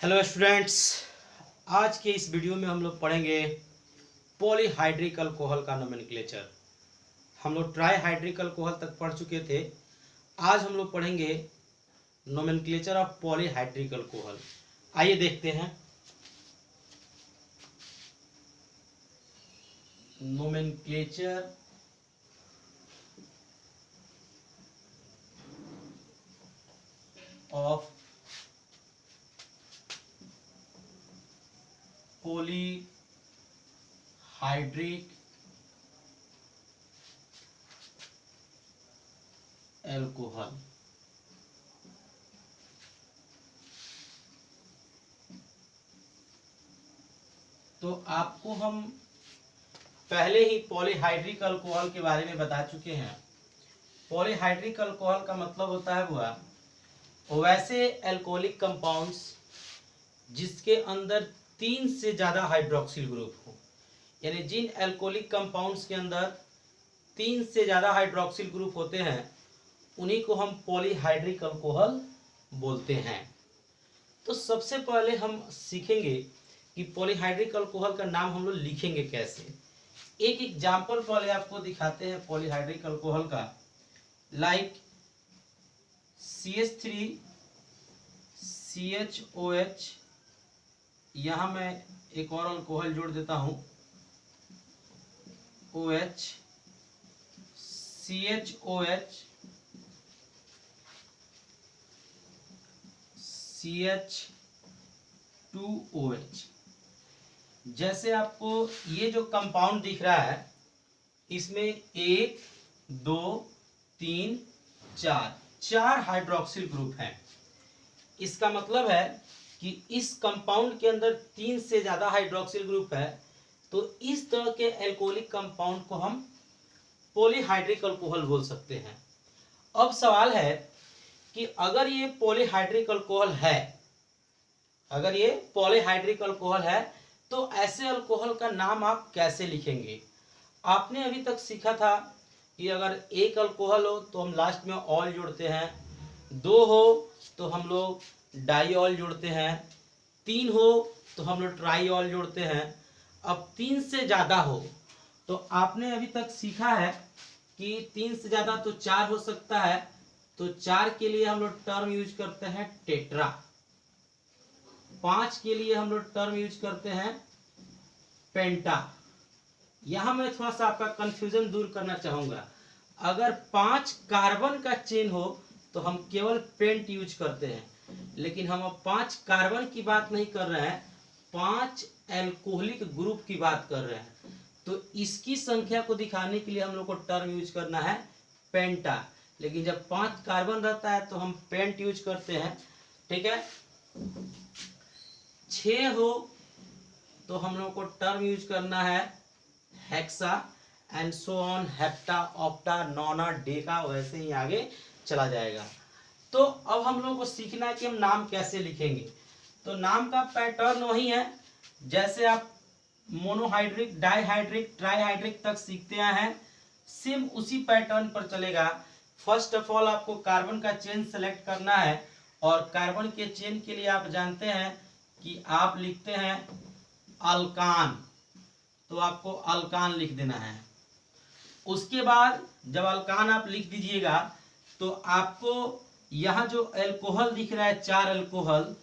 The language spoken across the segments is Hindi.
हेलो स्टूडेंट्स, आज के इस वीडियो में हम लोग पढ़ेंगे पॉलीहाइड्रिक अल्कोहल का नोमेनक्लेचर। हम लोग ट्राईहाइड्रिक अल्कोहल तक पढ़ चुके थे। आज हम लोग पढ़ेंगे नोमेनक्लेचर ऑफ पॉलीहाइड्रिक अल्कोहल। आइए देखते हैं। Nomenclature of polyhydric alcohol. तो आपको हम पहले ही पॉलीहाइड्रिक अल्कोहल के बारे में बता चुके हैं। पॉलीहाइड्रिक अल्कोहल का मतलब होता है वैसे अल्कोहलिक कंपाउंड्स जिसके अंदर 3 से ज़्यादा हाइड्रोक्सिल ग्रुप हो, यानी जिन अल्कोहलिक कंपाउंड्स के अंदर 3 से ज़्यादा हाइड्रोक्सिल ग्रुप होते हैं उन्हीं को हम पॉलीहाइड्रिक अल्कोहल बोलते हैं। तो सबसे पहले हम सीखेंगे कि पॉलीहाइड्रिक अल्कोहल का नाम हम लोग लिखेंगे कैसे। एक एग्जाम्पल पहले आपको दिखाते हैं पॉलीहाइड्रिक अल्कोहल का। लाइक CH3 CHOH, यहाँ मैं एक और अल्कोहल जोड़ देता हूँ OH CHOH CH2OH। जैसे आपको ये जो कंपाउंड दिख रहा है इसमें 1 2 3 4 हाइड्रोक्सिल ग्रुप हैं। इसका मतलब है कि इस कंपाउंड के अंदर 3 से ज़्यादा हाइड्रोक्सिल ग्रुप है। तो इस तरह के अल्कोहलिक कंपाउंड को हम पॉलीहाइड्रिक अल्कोहल बोल सकते हैं। अब सवाल है कि अगर ये पॉलीहाइड्रिक अल्कोहल है तो ऐसे अल्कोहल का नाम आप कैसे लिखेंगे। आपने अभी तक सीखा था कि अगर एक अल्कोहल हो तो हम लास्ट में ऑल जोड़ते हैं, 2 हो तो हम लोग डाईऑल जोड़ते हैं, 3 हो तो हम लोग ट्राईऑल जोड़ते हैं। अब 3 से ज़्यादा हो तो आपने अभी तक सीखा है कि 3 से ज़्यादा तो 4 हो सकता है। तो 4 के लिए हम लोग टर्म यूज करते हैं टेट्रा। 5 के लिए हम लोग टर्म यूज करते हैं पेंटा। यहाँ मैं थोड़ा सा आपका कंफ्यूजन दूर करना चाहूँगा। अगर 5 कार्बन का चेन हो तो हम केवल पेंट यूज करते हैं, लेकिन हम अब 5 कार्बन की बात नहीं कर रहे हैं, 5 एल्कोहलिक ग्रुप की बात कर रहे हैं। तो इसकी संख्या को दिखाने के लिए हम लोग को टर्म यूज करना है पेंटा। लेकिन जब 5 कार्बन रहता है तो हम पेंट यूज करते हैं, ठीक है। 6 हो तो हम लोग को टर्म यूज करना है hexa and so on, hepta octa nona deca, वैसे ही आगे चला जाएगा। तो अब हम लोग को सीखना है कि हम नाम कैसे लिखेंगे। तो नाम का पैटर्न वही है जैसे आप मोनोहाइड्रिक, डाईहाइड्रिक, ट्राईहाइड्रिक तक सीखते आए हैं, सेम उसी पैटर्न पर चलेगा। फर्स्ट ऑफ ऑल आपको कार्बन का चेन सेलेक्ट करना है और कार्बन के चेन के लिए आप जानते हैं कि आप लिखते हैं अल्कान, तो आपको अल्कान लिख देना है। उसके बाद जब अल्कान आप लिख दीजिएगा तो आपको यहाँ जो अल्कोहल दिख रहा है 4 अल्कोहल,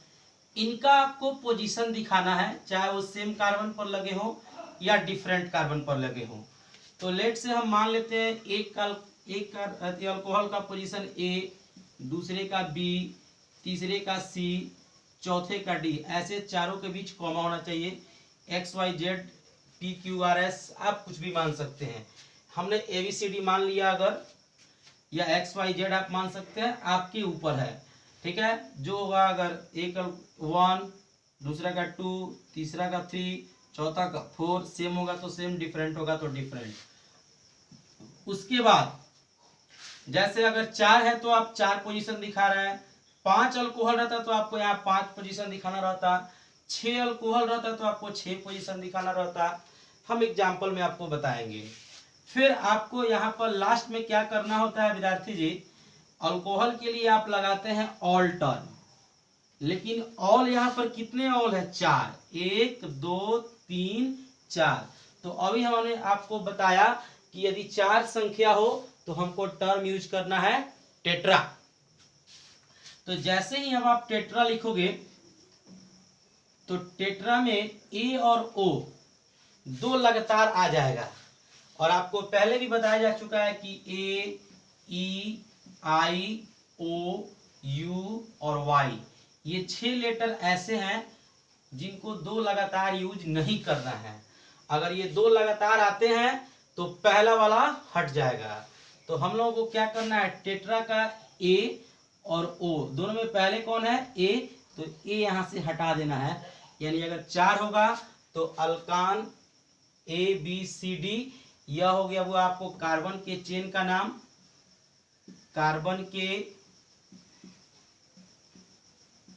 इनका आपको पोजीशन दिखाना है, चाहे वो सेम कार्बन पर लगे हो या डिफरेंट कार्बन पर लगे हो। तो लेट से हम मान लेते हैं एक अल्कोहल का पोजीशन A, दूसरे का B, तीसरे का C, चौथे का D। ऐसे चारों के बीच कॉमा होना चाहिए। XYZ PQRS आप कुछ भी मान सकते हैं। हमने ABCD मान लिया अगर, या XYZ आप मान सकते हैं, आपके ऊपर है, ठीक है। जो होगा अगर एक 1, दूसरा का 2, तीसरा का 3, चौथा का 4, सेम होगा तो सेम, डिफरेंट होगा तो डिफरेंट। उसके बाद जैसे अगर 4 है तो आप 4 पोजीशन दिखा रहे हैं, 5 अल्कोहल रहता तो आपको यहाँ 5 पोजीशन दिखाना रहता, 6 अल्कोहल रहता तो आपको 6 पोजीशन दिखाना रहता। हम एग्जाम्पल में आपको बताएंगे। फिर आपको यहाँ पर लास्ट में क्या करना होता है विद्यार्थी जी, अल्कोहल के लिए आप लगाते हैं ऑल टर्म। लेकिन ऑल यहाँ पर कितने ऑल है? 4, 1 2 3 4। तो अभी हमने आपको बताया कि यदि 4 संख्या हो तो हमको टर्म यूज करना है टेट्रा। तो जैसे ही अब आप टेट्रा लिखोगे तो टेट्रा में ए और ओ दो लगातार आ जाएगा। और आपको पहले भी बताया जा चुका है कि ए, ई, आई, ओ, यू और वाई ये 6 लेटर ऐसे हैं जिनको दो लगातार यूज नहीं करना है। अगर ये दो लगातार आते हैं तो पहला वाला हट जाएगा। तो हम लोगों को क्या करना है? टेट्रा का ए और ओ दोनों में पहले कौन है? ए। तो ए यहां से हटा देना है। यानी अगर 4 होगा तो अल्कान ए बी सी डी, यह हो गया वो आपको कार्बन के चेन का नाम, कार्बन के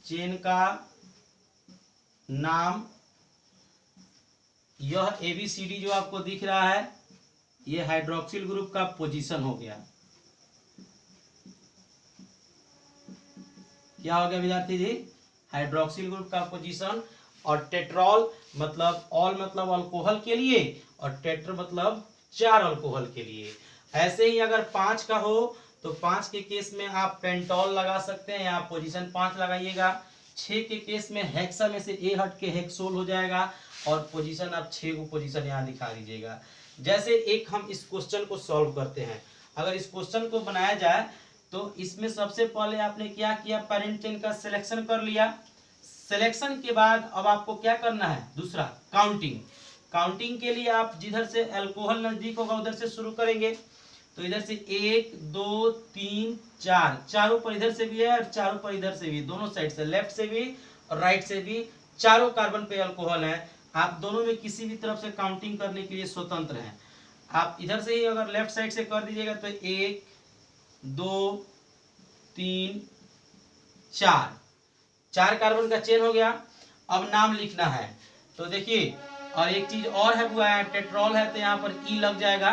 चेन का नाम। यह एबीसीडी जो आपको दिख रहा है ये हाइड्रोक्सिल ग्रुप का पोजीशन हो गया। क्या हो गया विद्यार्थी जी? हाइड्रोक्सिल ग्रुप का पोजीशन। और टेट्रॉल मतलब ऑल मतलब अल्कोहल के लिए और टेट्र मतलब 4 अल्कोहल के लिए। ऐसे ही अगर 5 का हो तो 5 के केस में आप पेंटॉल लगा सकते हैं, यहाँ पोजीशन 5 लगाइएगा। 6 के केस में हेक्सा में से ए हट के हेक्सोल हो जाएगा और पोजीशन आप 6 को पोजीशन यहाँ दिखा दीजिएगा। जैसे एक हम इस क्वेश्चन को सॉल्व करते हैं। अगर इस क्वेश्चन को बनाया जाए तो इसमें सबसे पहले आपने क्या किया? पेरेंट चेन का सिलेक्शन कर लिया। सिलेक्शन के बाद अब आपको क्या करना है? दूसरा काउंटिंग। काउंटिंग के लिए आप जिधर से अल्कोहल नजदीक होगा उधर से शुरू करेंगे। तो इधर से 1 2 3 4, चारों पर इधर से भी है और चारों पर इधर से भी, दोनों साइड से, लेफ्ट से भी और राइट से भी चारों कार्बन पे अल्कोहल है। आप दोनों में किसी भी तरफ से काउंटिंग करने के लिए स्वतंत्र हैं। आप इधर से ही अगर लेफ्ट साइड से कर दीजिएगा तो 1 2 3 4, 4 कार्बन का चेन हो गया। अब नाम लिखना है। तो देखिए, और एक चीज और है वो है टेट्रॉल है तो यहाँ पर ई लग जाएगा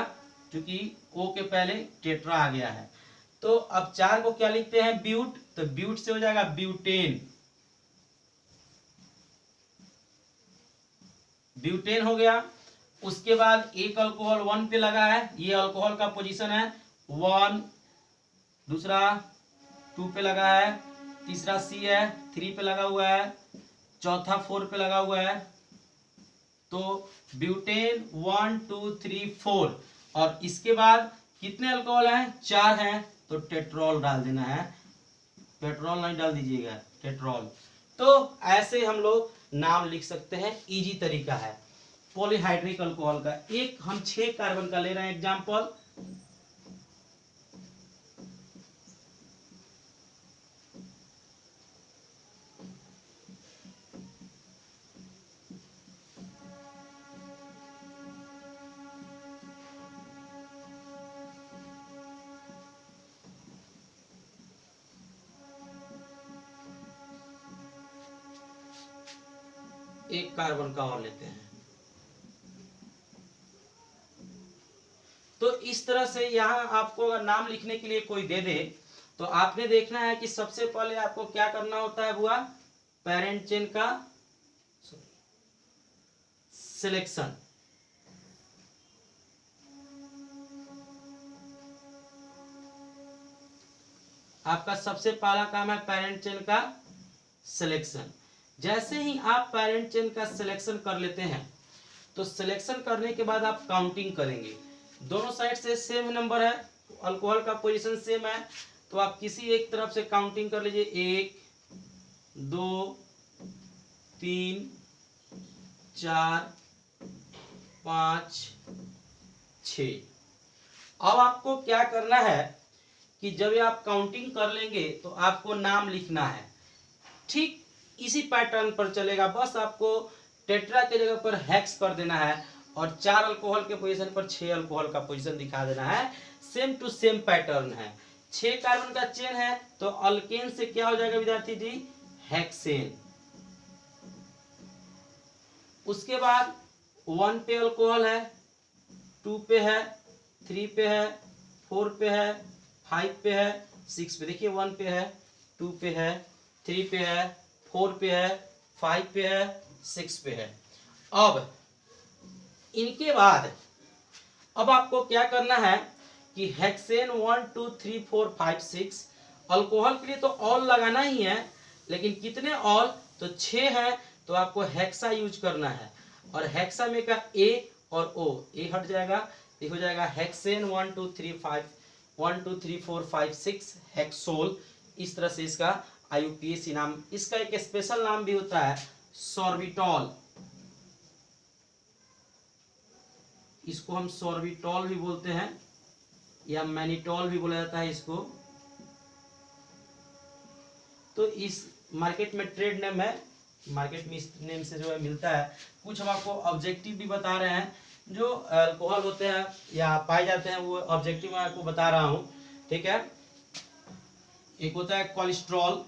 क्योंकि ओ के पहले टेट्रा आ गया है। तो अब 4 को क्या लिखते हैं? ब्यूट। तो ब्यूट से हो जाएगा ब्यूटेन। ब्यूटेन हो गया। उसके बाद एक अल्कोहल 1 पे लगा है, ये अल्कोहल का पोजीशन है 1, दूसरा 2 पे लगा है, तीसरा सी है 3 पे लगा हुआ है, चौथा 4 पे लगा हुआ है। तो ब्यूटेन 1 2 3 4। और इसके बाद कितने अल्कोहल हैं? 4 हैं। तो टेट्रॉल डाल देना है, पेट्रोल नहीं डाल दीजिएगा, टेट्रॉल। तो ऐसे हम लोग नाम लिख सकते हैं, इजी तरीका है पॉलीहाइड्रिक अल्कोहल का। एक हम 6 कार्बन का ले रहे हैं एग्जांपल। एक कार्बन का और लेते हैं। तो इस तरह से यहाँ आपको अगर नाम लिखने के लिए कोई दे दे तो आपने देखना है कि सबसे पहले आपको क्या करना होता है बुआ? पेरेंट चेन का सिलेक्शन। आपका सबसे पहला काम है पेरेंट चेन का सिलेक्शन। जैसे ही आप पेरेंट चेन का सिलेक्शन कर लेते हैं तो सिलेक्शन करने के बाद आप काउंटिंग करेंगे। दोनों साइड से सेम नंबर है, अल्कोहल का पोजीशन सेम है, तो आप किसी एक तरफ से काउंटिंग कर लीजिए। 1 2 3 4 5 6। अब आपको क्या करना है कि जब आप काउंटिंग कर लेंगे तो आपको नाम लिखना है। ठीक इसी पैटर्न पर चलेगा, बस आपको टेट्रा के जगह पर हेक्स कर देना है और 4 अल्कोहल के पोजीशन पर 6 अल्कोहल का पोजीशन दिखा देना है। सेम टू सेम पैटर्न है। 6 कार्बन का चेन है तो अल्केन से क्या हो जाएगा विद्यार्थी जी? हेक्सेन। उसके बाद 1 पे अल्कोहल है, 2 पे है, 3 पे है, 4 पे है, 5 पे है, 6 पे। देखिए 1 पे है, 2 पे है, 3 पे है, 4 पे है, 5 पे है, 6 पे है। अब इनके बाद अब आपको क्या करना है कि हेक्सेन 1 2 3 4 5 6 अल्कोहल के लिए तो ऑल लगाना ही है, लेकिन कितने ऑल, तो 6 है, तो आपको हेक्सा यूज करना है। और हेक्सा में का ए और ओ, ए हट जाएगा, ये हो जाएगा हेक्सेन 1 2 3 5 1 2 3 4 5 6 हेक्सोल। इस तरह से इसका IUPAC नाम, इसका एक स्पेशल नाम भी होता है सॉर्बिटॉल, इसको हम सॉर्बिटॉल भी बोलते हैं या मैनिटॉल भी बोला जाता है इसको। तो इस मार्केट में ट्रेड नेम है, मार्केट में इस नेम से जो है मिलता है। कुछ हम आपको ऑब्जेक्टिव भी बता रहे हैं, जो अल्कोहल होते हैं या पाए जाते हैं वो ऑब्जेक्टिव मैं आपको बता रहा हूं, ठीक है। एक होता है कोलेस्ट्रॉल,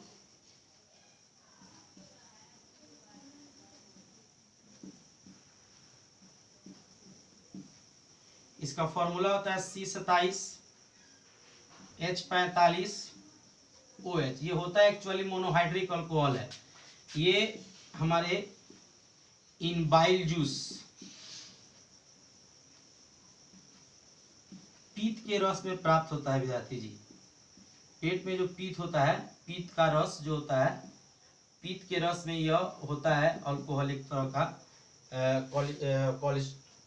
इसका फॉर्मूला होता है C27 H45 OH। ये होता है एक्चुअली मोनोहाइड्रिक अल्कोहल है। ये हमारे इन बाइल जूस, पीत के रस में प्राप्त होता है विद्यार्थी जी। पेट में जो पीत होता है, पीत का रस जो होता है, पीत के रस में यह होता है अल्कोहलिक तरह का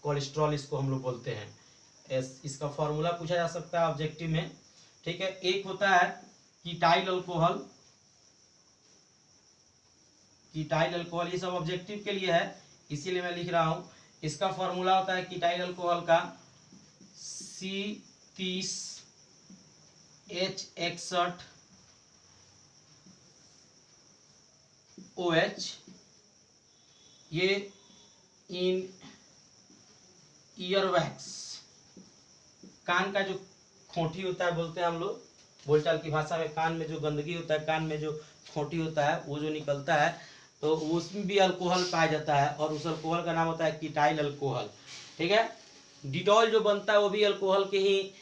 कोलेस्ट्रॉल इसको हम लोग बोलते हैं। इसका फॉर्मूला पूछा जा सकता है ऑब्जेक्टिव में, ठीक है। एक होता है कीटाइल अल्कोहल, कीटाइल अल्कोहल, ये सब ऑब्जेक्टिव के लिए है इसीलिए मैं लिख रहा हूं। इसका फॉर्मूला होता है कीटाइल अल्कोहल का C30 H61 OH। ये इन ईयरवैक्स, कान का जो खोटी होता है बोलते हैं हम लोग बोलचाल की भाषा में, कान में जो गंदगी होता है, कान में जो खोटी होता है वो जो निकलता है, तो उसमें भी अल्कोहल पाया जाता है और उस अल्कोहल का नाम होता है कीटाइल अल्कोहल, ठीक है। डिटॉल जो बनता है वो भी अल्कोहल के ही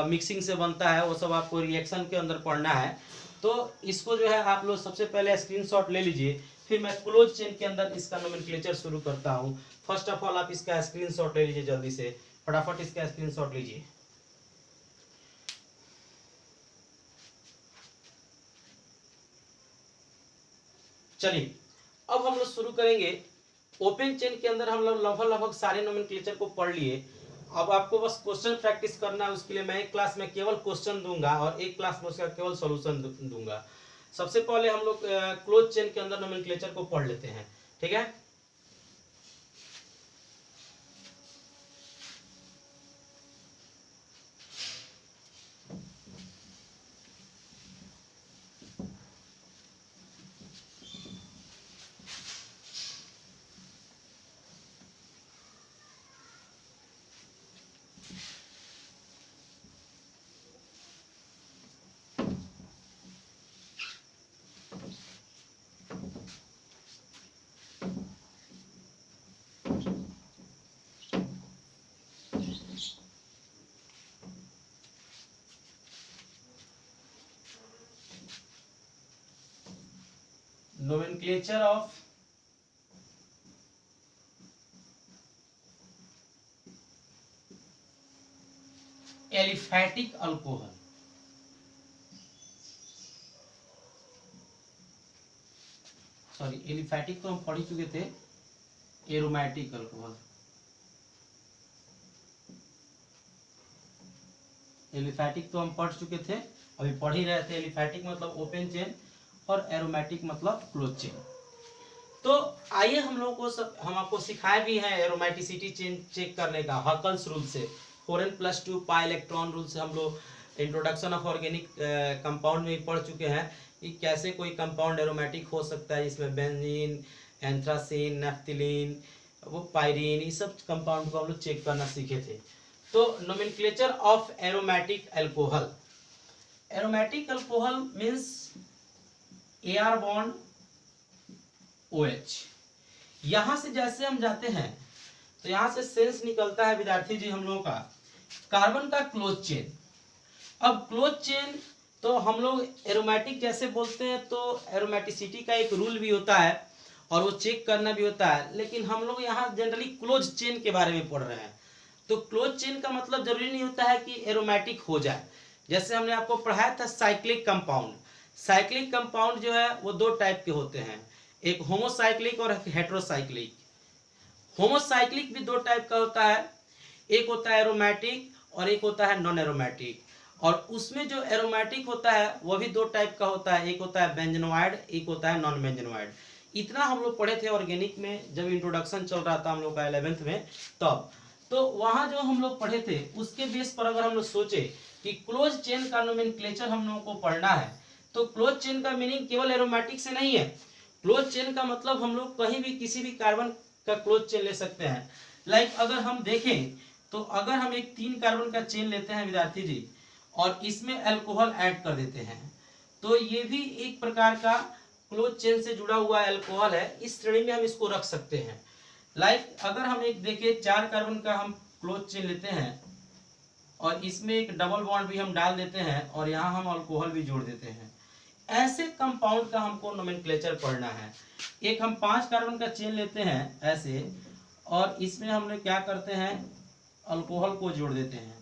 मिक्सिंग से बनता है, वो सब आपको रिएक्शन के अंदर पढ़ना है। तो इसको जो है आप लोग सबसे पहले स्क्रीनशॉट ले लीजिए, फिर मैं क्लोज चेन के अंदर इसका नोमेनक्लेचर शुरू करता हूँ। फर्स्ट ऑफ ऑल आप इसका स्क्रीनशॉट ले लीजिए, जल्दी से फटाफट इसका स्क्रीनशॉट लीजिए। चलिए अब हम लोग शुरू करेंगे। ओपन चेन के अंदर हम लोग लगभग सारे नोमेनक्लेचर को पढ़ लिए। अब आपको बस क्वेश्चन प्रैक्टिस करना है, उसके लिए मैं एक क्लास में केवल क्वेश्चन दूंगा और एक क्लास में उसका केवल सॉल्यूशन दूंगा। सबसे पहले हम लोग क्लोज चेन के अंदर नोमेनक्लेचर को पढ़ लेते हैं, ठीक है। nomenclature of aliphatic alcohol. Sorry, aliphatic तो हम पढ़ ही चुके थे, एरोमेटिक अल्कोहल। एलिफैटिक तो हम पढ़ चुके थे, अभी पढ़ ही रहे थे। एलिफैटिक मतलब ओपन चेन और एरोमेटिक मतलब क्लोज चेन। तो आइए हम लोगों को हम आपको सिखाए भी हैं एरोमेटिसिटी चेक करने का हकल्स रूल से, 4n+2 पाई इलेक्ट्रॉन रूल से। हम लोग इंट्रोडक्शन ऑफ ऑर्गेनिक कंपाउंड में पढ़ चुके हैं कि कैसे कोई कंपाउंड एरोमेटिक हो सकता है, इसमें बेंजीन, एंथ्रासीन, नेफ्थिलीन, वो पायरीन, ये सब कंपाउंड को हम लोग चेक करना सीखे थे। तो nomenclature of aromatic alcohol. Aromatic alcohol means AR bond OH। यहां से जैसे हम जाते हैं तो यहां से सेंस निकलता है विद्यार्थी जी हम लोगों का कार्बन का क्लोज चेन। अब क्लोज चेन तो हम लोग एरोमेटिक जैसे बोलते हैं तो एरोमेटिसिटी का एक रूल भी होता है और वो चेक करना भी होता है, लेकिन हम लोग यहाँ जनरली क्लोज चेन के बारे में पढ़ रहे हैं। तो क्लोज चेन का मतलब जरूरी नहीं होता है कि एरोमेटिक हो जाए। जैसे हमने आपको पढ़ाया था साइक्लिक कंपाउंड। साइक्लिक कंपाउंड जो है वो दो टाइप के होते हैं, एक होमोसाइक्लिक और हेटेरोसाइक्लिक। होमोसाइक्लिक भी दो टाइप का होता है, एक होता है एरोमेटिक और एक होता है नॉन एरोमेटिक। और उसमें जो एरोमेटिक होता है वो भी दो टाइप का होता है, एक होता है बेंजोनोइड, एक होता है नॉन बेंजोनोइड। इतना हम लोग पढ़े थे ऑर्गेनिक में, जब इंट्रोडक्शन चल रहा था हम लोग का 11th में तब। तो वहाँ जो हम लोग पढ़े थे उसके बेस पर अगर हम लोग सोचे कि क्लोज चेन का नोमेनक्लेचर हम लोगों को पढ़ना है, तो क्लोज चेन का मीनिंग केवल एरोमेटिक से नहीं है। क्लोज चेन का मतलब हम लोग कहीं भी किसी भी कार्बन का क्लोज चेन ले सकते हैं। लाइक अगर हम देखें तो अगर हम एक 3 कार्बन का चेन लेते हैं विद्यार्थी जी, और इसमें अल्कोहल ऐड कर देते हैं, तो ये भी एक प्रकार का क्लोज चेन से जुड़ा हुआ अल्कोहल है। इस श्रेणी में हम इसको रख सकते हैं। लाइक अगर हम एक देखें 4 कार्बन का हम क्लोज चेन लेते हैं और इसमें एक डबल बॉन्ड भी हम डाल देते हैं और यहाँ हम अल्कोहल भी जोड़ देते हैं, ऐसे कंपाउंड का हमको नोमेनक्लेचर पढ़ना है। एक हम 5 कार्बन का चेन लेते हैं ऐसे, और इसमें हम लोग क्या करते हैं, अल्कोहल को जोड़ देते हैं।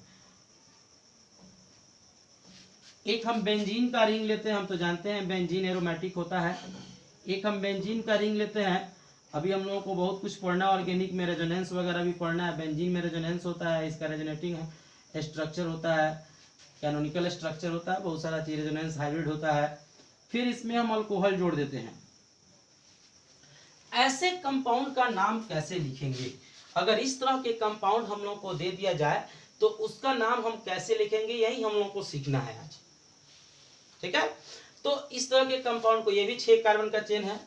एक हम बेंजीन का रिंग लेते हैं, हम तो जानते हैं बेंजीन एरोमेटिक होता है। एक हम बेंजीन का रिंग लेते हैं। अभी हम लोगों को बहुत कुछ पढ़ना है, ऑर्गेनिक में रेजोनेंस वगैरह भी पढ़ना है। बेंजीन में रेजोनेंस होता है, इसका रेजोनेटिंग स्ट्रक्चर होता है, कैनोनिकल स्ट्रक्चर होता है, बहुत सारा चीज, रेजोनेंस हाइब्रिड होता है। फिर इसमें हम अल्कोहल जोड़ देते हैं। ऐसे कंपाउंड का नाम कैसे लिखेंगे? अगर इस तरह के कंपाउंड हम लोग को दे दिया जाए तो उसका नाम हम कैसे लिखेंगे, यही हम लोग को सीखना है आज। ठीक है, तो इस तरह के कंपाउंड को, ये भी 6 कार्बन का चेन है,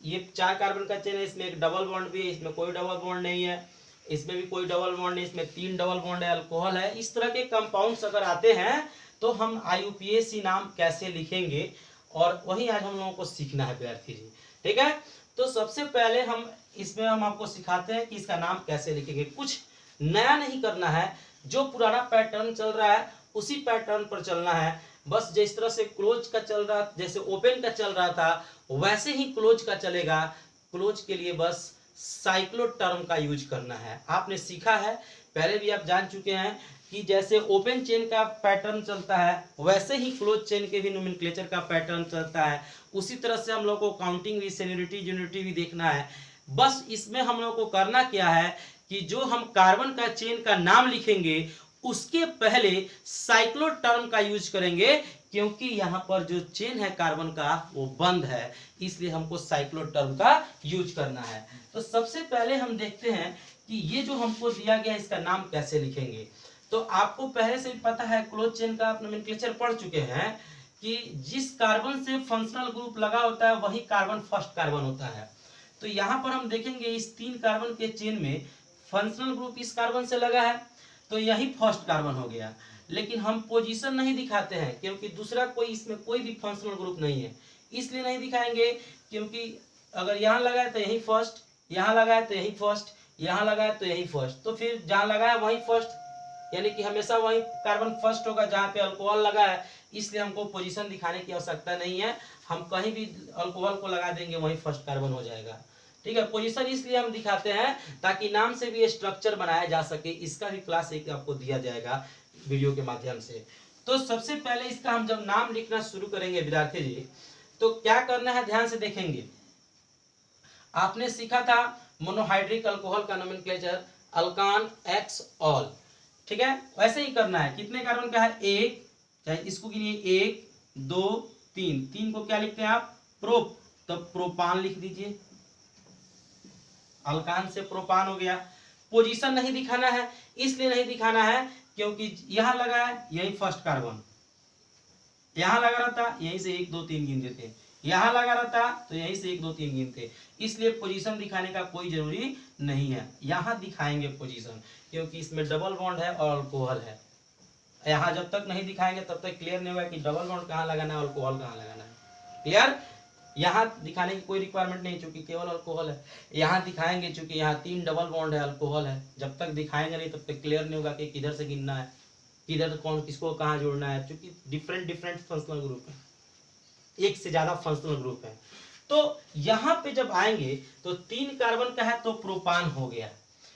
ये 4 कार्बन का चेन है, इसमें एक डबल बॉन्ड भी है, इसमें कोई डबल बॉन्ड नहीं है, इसमें भी कोई डबल बॉन्ड नहीं, इसमें 3 डबल बॉन्ड है, अल्कोहल है। इस तरह के कंपाउंड्स अगर आते हैं तो हम IUPAC नाम कैसे लिखेंगे, और वही आज हम लोगों को सीखना है विद्यार्थी जी। ठीक है, तो सबसे पहले हम इसमें हम आपको सिखाते हैं कि इसका नाम कैसे लिखेंगे। कुछ नया नहीं करना है, जो पुराना पैटर्न चल रहा है उसी पैटर्न पर चलना है। बस जिस तरह से क्लोज का चल रहा, जैसे ओपन का चल रहा था, वैसे ही क्लोज का चलेगा। क्लोज के लिए बस साइक्लोटर्म का यूज करना है। आपने सीखा है, पहले भी आप जान चुके हैं कि जैसे ओपन चेन का पैटर्न चलता है वैसे ही क्लोज चेन के भी नोमेनक्लेचर का पैटर्न चलता है। उसी तरह से हम लोग को काउंटिंग भी, सेनियरिटी, यूनिटी भी देखना है। बस इसमें हम लोग को करना क्या है कि जो हम कार्बन का चेन का नाम लिखेंगे उसके पहले साइक्लोटर्म का यूज करेंगे, क्योंकि यहाँ पर जो चेन है कार्बन का वो बंद है, इसलिए हमको साइक्लोटर्म का यूज करना है। तो सबसे पहले हम देखते हैं कि ये जो हमको दिया गया इसका नाम कैसे लिखेंगे। तो आपको पहले से भी पता है, क्लोज चेन का आप नोमेनक्लेचर पढ़ चुके हैं कि जिस कार्बन से फंक्शनल ग्रुप लगा होता है वही कार्बन फर्स्ट कार्बन होता है। तो यहाँ पर हम देखेंगे इस 3 कार्बन के चेन में फंक्शनल ग्रुप इस कार्बन से लगा है, तो यही फर्स्ट कार्बन हो गया। लेकिन हम पोजीशन नहीं दिखाते हैं क्योंकि दूसरा कोई, इसमें कोई भी फंक्शनल ग्रुप नहीं है, इसलिए नहीं दिखाएंगे। क्योंकि अगर यहाँ लगा है तो यही फर्स्ट, यहाँ लगा है तो यही फर्स्ट, यहाँ लगा है तो यही फर्स्ट, तो फिर जहाँ लगा है वही फर्स्ट, यानी कि हमेशा वही कार्बन फर्स्ट होगा जहाँ पे अल्कोहल लगा है। इसलिए हमको पोजीशन दिखाने की आवश्यकता नहीं है, हम कहीं भी अल्कोहल को लगा देंगे वही फर्स्ट कार्बन हो जाएगा। ठीक है, पोजीशन इसलिए हम दिखाते हैं ताकि नाम से भी स्ट्रक्चर बनाया जा सके। इसका भी क्लास एक आपको दिया जाएगा वीडियो के माध्यम से। तो सबसे पहले इसका हम जब नाम लिखना शुरू करेंगे विद्यार्थी जी, तो क्या करना है, ध्यान से देखेंगे। आपने सीखा था मोनोहाइड्रिक अल्कोहल का नोमेनक्लेचर अल्कान एक्स ऑल। ठीक है, वैसे ही करना है। कितने कार्बन का है, 1, चाहे इसको गिनिए 1 2 3, 3 को क्या लिखते हैं आप, प्रोप, तो प्रोपान लिख दीजिए। अल्कान से प्रोपान हो गया। पोजीशन नहीं दिखाना है, इसलिए नहीं दिखाना है क्योंकि यहाँ लगा है यही फर्स्ट कार्बन, यहाँ लगा रहता यहीं से 1 2 3 गिन देते, यहाँ लगा रहता तो यहीं से 1 2 3 गिनते, इसलिए पोजीशन दिखाने का कोई जरूरी नहीं है। यहाँ दिखाएंगे पोजीशन क्योंकि इसमें डबल बॉन्ड है और अल्कोहल है। यहाँ जब तक नहीं दिखाएंगे तब तक क्लियर नहीं होगा कि डबल बॉन्ड कहाँ लगाना है, अल्कोहल कहाँ लगाना है। क्लियर, यहाँ दिखाने की कोई रिक्वायरमेंट नहीं चूंकि केवल अल्कोहल है। यहाँ दिखाएंगे चूंकि यहाँ 3 डबल बॉन्ड है, अल्कोहल है। जब तक दिखाएंगे नहीं तब तक क्लियर नहीं होगा कि किधर से गिनना है। किधर कौन किसको कहाँ जोड़ना है, क्योंकि डिफरेंट डिफरेंट फंक्शनल ग्रुप है, एक से ज्यादा फंक्शनल ग्रुप है। तो यहाँ पे जब आएंगे तो 3 कार्बन का है तो प्रोपान हो गया,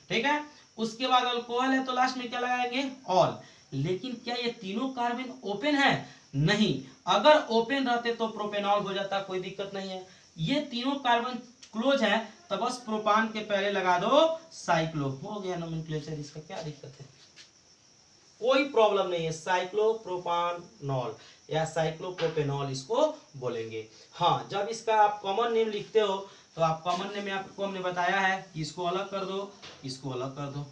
ठीक है। उसके बाद अल्कोहल है तो लास्ट में क्या लगाएंगे, ऑल। लेकिन क्या ये तीनों कार्बन ओपन है, नहीं। अगर ओपन रहते तो प्रोपेनॉल हो जाता, कोई दिक्कत नहीं है। ये तीनों कार्बन क्लोज है तो बस प्रोपान के पहले लगा दो साइक्लो, हो गया नोमेनक्लेचर, इसका क्या दिक्कत है, कोई प्रॉब्लम नहीं है। साइक्लोप्रोपानॉल या साइक्लोप्रोपेनॉल इसको बोलेंगे। हाँ, जब इसका आप कॉमन नेम लिखते हो तो आप कॉमन नेम में आपको हमने बताया है कि इसको अलग कर दो, इसको अलग कर दो।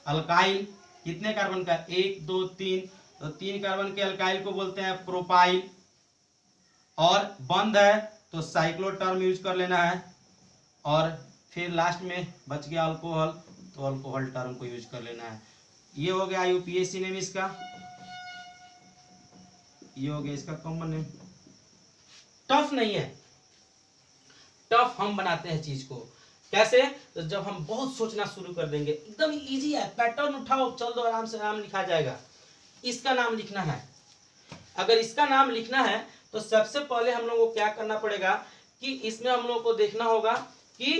अल्काइल कितने कार्बन का, 1 2 3, तो 3 कार्बन के अल्काइल को बोलते हैं प्रोपाइल। और बंद है तो साइक्लो टर्म यूज कर लेना है, और फिर लास्ट में बच गया अल्कोहल तो अल्कोहल टर्म को यूज कर लेना है। ये हो गया यूपीएससी नेम इसका, ये हो गया इसका कॉमन नेम। टफ नहीं है, टफ हम बनाते हैं चीज को, कैसे, तो जब हम बहुत सोचना शुरू कर देंगे, एकदम इजी है, पैटर्न उठाओ चल दो, आराम से नाम लिखा जाएगा। इसका नाम लिखना है, अगर इसका नाम लिखना है तो सबसे पहले हम लोगों को क्या करना पड़ेगा कि इसमें हम लोगों को देखना होगा कि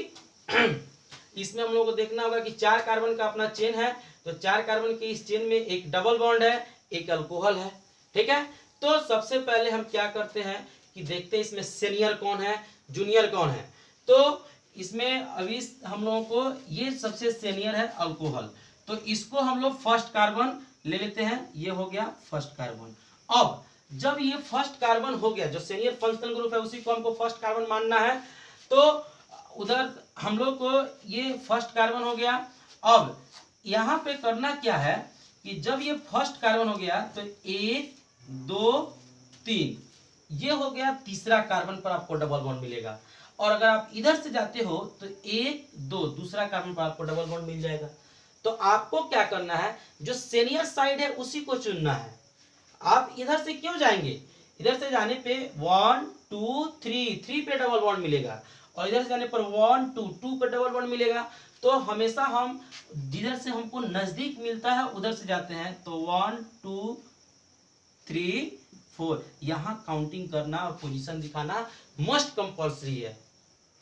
इसमें हम लोगों को देखना होगा कि 4 कार्बन का अपना चेन है, तो 4 कार्बन के इस चेन में एक डबल बॉन्ड है, एक अल्कोहल है, ठीक है। तो सबसे पहले हम क्या करते हैं कि देखते हैं इसमें सीनियर कौन है, जूनियर कौन है। तो इसमें अभी हम लोगों को ये सबसे सीनियर है अल्कोहल, तो इसको हम लोग फर्स्ट कार्बन ले लेते हैं, ये हो गया फर्स्ट कार्बन। अब जब ये फर्स्ट कार्बन हो गया, जो सीनियर फंक्शनल ग्रुप है उसी को हमको फर्स्ट कार्बन मानना है, तो उधर हम लोग को ये फर्स्ट कार्बन हो गया। अब यहाँ पे करना क्या है कि जब ये फर्स्ट कार्बन हो गया तो 1 2 3 ये हो गया तीसरा कार्बन पर आपको डबल बॉन्ड मिलेगा। और अगर आप इधर से जाते हो तो 1 2 दूसरा कार्बन पर आपको डबल बॉन्ड मिल जाएगा। तो आपको क्या करना है, जो सीनियर साइड है उसी को चुनना है। आप इधर से क्यों जाएंगे, इधर से जाने पे 1 2 3 पे डबल बॉन्ड मिलेगा, और इधर से जाने पर 1 2 पे डबल बॉन्ड मिलेगा। तो हमेशा हम जिधर से हमको नजदीक मिलता है उधर से जाते हैं। तो 1 2 3 4 यहाँ काउंटिंग करना और पोजीशन दिखाना मस्ट कंपल्सरी है,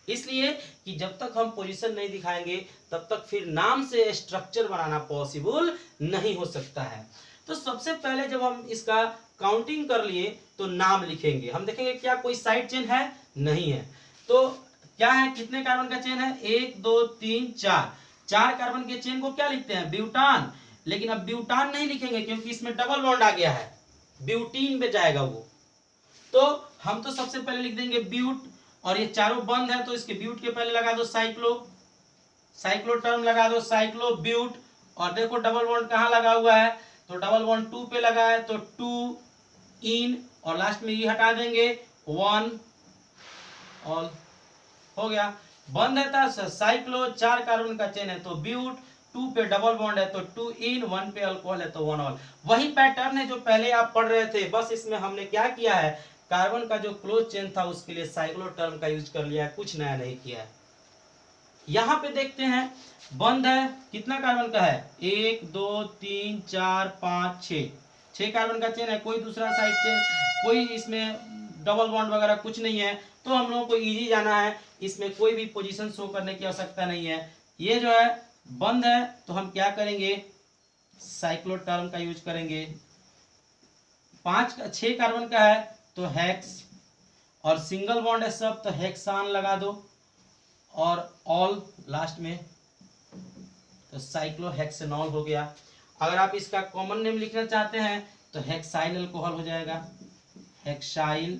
इसलिए कि जब तक हम पोजीशन नहीं दिखाएंगे तब तक फिर नाम से स्ट्रक्चर बनाना पॉसिबल नहीं हो सकता है। तो सबसे पहले जब हम इसका काउंटिंग कर लिए तो नाम लिखेंगे, हम देखेंगे क्या कोई साइड चेन है, नहीं है। तो क्या है, कितने कार्बन का चेन है, 1 2 3 4, 4 कार्बन के चेन को क्या लिखते हैं, ब्यूटान। लेकिन अब ब्यूटान नहीं लिखेंगे क्योंकि इसमें डबल बॉन्ड आ गया है, ब्यूटीन पे जाएगा वो। तो हम तो सबसे पहले लिख देंगे ब्यूट, और ये चारों बंद है तो इसके ब्यूट के पहले लगा दो साइक्लो, साइक्लो टर्म लगा दो साइक्लो ब्यूट। और देखो डबल बॉन्ड कहाँ लगा हुआ है, तो डबल बॉन्ड 2 पे लगा है, तो 2 इन, और लास्ट में ये हटा देंगे 1 ऑल, हो गया। बंद है था साइक्लो, 4 कार्बन का चेन है तो ब्यूट, 2 पे डबल बॉन्ड है तो 2 इन, 1 पे अल्कोहल है तो 1 ऑल। वही पैटर्न है जो पहले आप पढ़ रहे थे, बस इसमें हमने क्या किया है, कार्बन का जो क्लोज चेन था उसके लिए साइक्लो टर्म का यूज कर लिया है, कुछ नया नहीं किया है। यहाँ पे देखते हैं बंद है, कितना कार्बन का है, 1 2 3 4 5 6 कार्बन का चेन है, कोई दूसरा साइड चेन, कोई इसमें डबल बॉन्ड वगैरह कुछ नहीं है। तो हम लोगों को इजी जाना है, इसमें कोई भी पोजीशन शो करने की आवश्यकता नहीं है। ये जो है बंद है तो हम क्या करेंगे, साइक्लो टर्म का यूज करेंगे। 6 कार्बन का है तो हेक्स, और सिंगल बॉन्ड है सब तो हेक्सान लगा दो, और ऑल लास्ट में तो साइक्लोहेक्सेनॉल हो गया। अगर आप इसका कॉमन नेम लिखना चाहते हैं तो हेक्साइल अल्कोहल हो जाएगा, हेक्साइल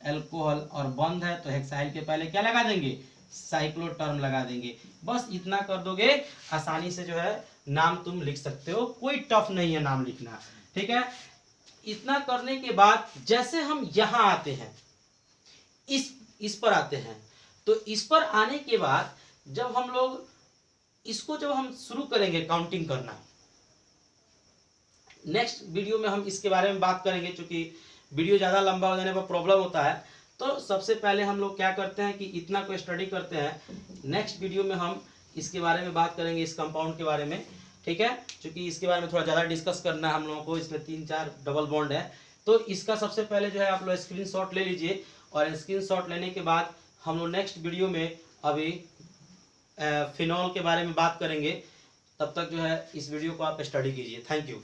अल्कोहल, और बंद है तो हेक्साइल के पहले क्या लगा देंगे, साइक्लो टर्म लगा देंगे। बस इतना कर दोगे, आसानी से जो है नाम तुम लिख सकते हो, कोई टफ नहीं है नाम लिखना, ठीक है। इतना करने के बाद जैसे हम यहाँ आते हैं, इस पर आते हैं, तो इस पर आने के बाद जब हम लोग इसको जब हम शुरू करेंगे काउंटिंग करना, नेक्स्ट वीडियो में हम इसके बारे में बात करेंगे, क्योंकि वीडियो ज़्यादा लंबा हो जाने पर प्रॉब्लम होता है। तो सबसे पहले हम लोग क्या करते हैं कि इतना को स्टडी करते हैं, नेक्स्ट वीडियो में हम इसके बारे में बात करेंगे, इस कंपाउंड के बारे में। ठीक है, क्योंकि इसके बारे में थोड़ा ज़्यादा डिस्कस करना है हम लोगों को। इसमें 3-4 डबल बॉन्ड है, तो इसका सबसे पहले जो है आप लोग स्क्रीनशॉट ले लीजिए, और स्क्रीनशॉट लेने के बाद हम लोग नेक्स्ट वीडियो में अभी फिनॉल के बारे में बात करेंगे। तब तक जो है इस वीडियो को आप स्टडी कीजिए। Thank you.